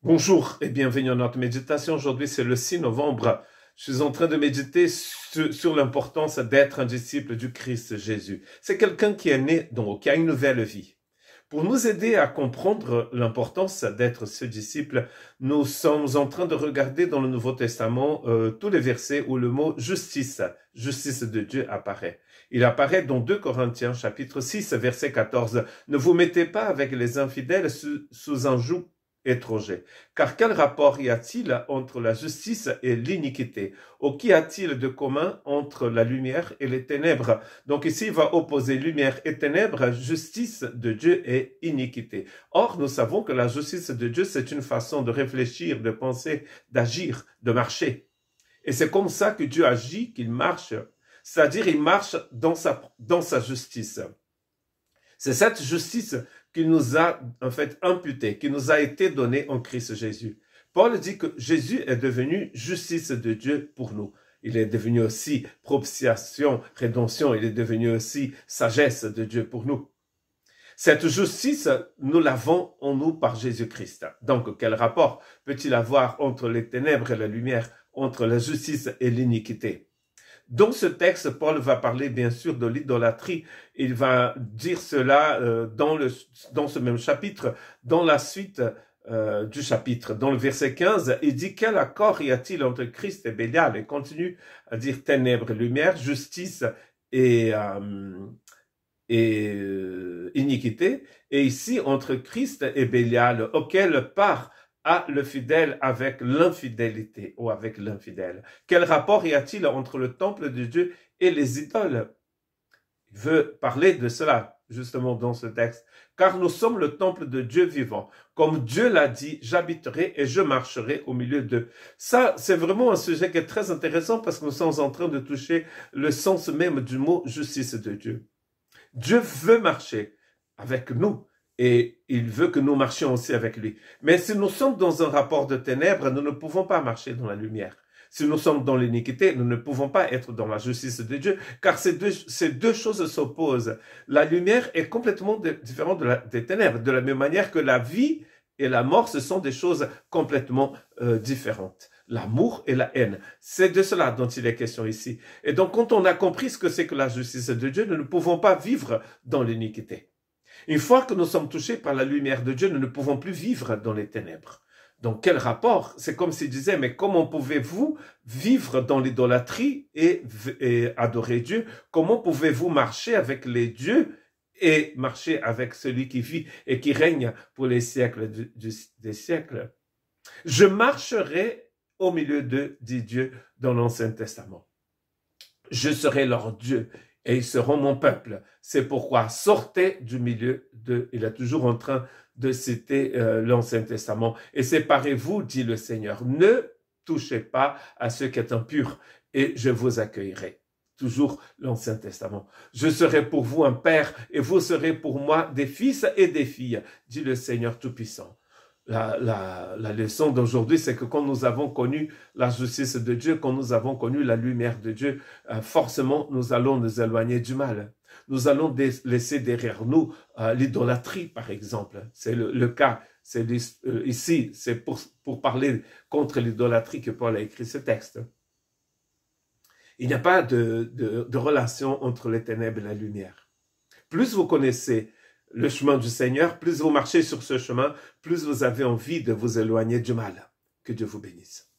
Bonjour et bienvenue à notre méditation. Aujourd'hui, c'est le 6 novembre. Je suis en train de méditer sur l'importance d'être un disciple du Christ Jésus. C'est quelqu'un qui est né, donc qui a une nouvelle vie. Pour nous aider à comprendre l'importance d'être ce disciple, nous sommes en train de regarder dans le Nouveau Testament tous les versets où le mot justice de Dieu apparaît. Il apparaît dans 2 Corinthiens chapitre 6 verset 14. Ne vous mettez pas avec les infidèles sous un joug étranger. Car quel rapport y a-t-il entre la justice et l'iniquité? Ou qu'y a-t-il de commun entre la lumière et les ténèbres? Donc ici, il va opposer lumière et ténèbres, justice de Dieu et iniquité. Or, nous savons que la justice de Dieu, c'est une façon de réfléchir, de penser, d'agir, de marcher. Et c'est comme ça que Dieu agit, qu'il marche. C'est-à-dire, il marche dans sa justice. C'est cette justice qui nous a en fait imputée, qui nous a été donnée en Christ Jésus. Paul dit que Jésus est devenu justice de Dieu pour nous. Il est devenu aussi propitiation, rédemption, il est devenu aussi sagesse de Dieu pour nous. Cette justice, nous l'avons en nous par Jésus-Christ. Donc, quel rapport peut-il avoir entre les ténèbres et la lumière, entre la justice et l'iniquité? Dans ce texte, Paul va parler bien sûr de l'idolâtrie. Il va dire cela dans ce même chapitre. Dans la suite du chapitre, dans le verset 15, il dit « Quel accord y a-t-il entre Christ et Bélial ?» Il continue à dire « Ténèbres et lumière, justice et iniquité. » Et ici, entre Christ et Bélial, auquel part a le fidèle avec l'infidélité ou avec l'infidèle. Quel rapport y a-t-il entre le temple de Dieu et les idoles? Il veut parler de cela, justement, dans ce texte. Car nous sommes le temple de Dieu vivant. Comme Dieu l'a dit, j'habiterai et je marcherai au milieu d'eux. Ça, c'est vraiment un sujet qui est très intéressant parce que nous sommes en train de toucher le sens même du mot justice de Dieu. Dieu veut marcher avec nous. Et il veut que nous marchions aussi avec lui. Mais si nous sommes dans un rapport de ténèbres, nous ne pouvons pas marcher dans la lumière. Si nous sommes dans l'iniquité, nous ne pouvons pas être dans la justice de Dieu, car ces deux choses s'opposent. La lumière est complètement différente des ténèbres, de la même manière que la vie et la mort, ce sont des choses complètement différentes. L'amour et la haine, c'est de cela dont il est question ici. Et donc, quand on a compris ce que c'est que la justice de Dieu, nous ne pouvons pas vivre dans l'iniquité. Une fois que nous sommes touchés par la lumière de Dieu, nous ne pouvons plus vivre dans les ténèbres. Donc, quel rapport? C'est comme s'il disait, mais comment pouvez-vous vivre dans l'idolâtrie et adorer Dieu? Comment pouvez-vous marcher avec les dieux et marcher avec celui qui vit et qui règne pour les siècles des siècles? Je marcherai au milieu d'eux, dit Dieu dans l'Ancien Testament. Je serai leur Dieu et ils seront mon peuple. C'est pourquoi sortez du milieu d'eux. Il est toujours en train de citer l'Ancien Testament. Et séparez-vous, dit le Seigneur. Ne touchez pas à ce qui est impur et je vous accueillerai. Toujours l'Ancien Testament. Je serai pour vous un père et vous serez pour moi des fils et des filles, dit le Seigneur Tout-Puissant. La leçon d'aujourd'hui, c'est que quand nous avons connu la justice de Dieu, quand nous avons connu la lumière de Dieu, forcément, nous allons nous éloigner du mal. Nous allons laisser derrière nous l'idolâtrie, par exemple. C'est le cas. Ici, c'est pour parler contre l'idolâtrie que Paul a écrit ce texte. Il n'y a pas de relation entre les ténèbres et la lumière. Plus vous connaissez le chemin du Seigneur, plus vous marchez sur ce chemin, plus vous avez envie de vous éloigner du mal. Que Dieu vous bénisse.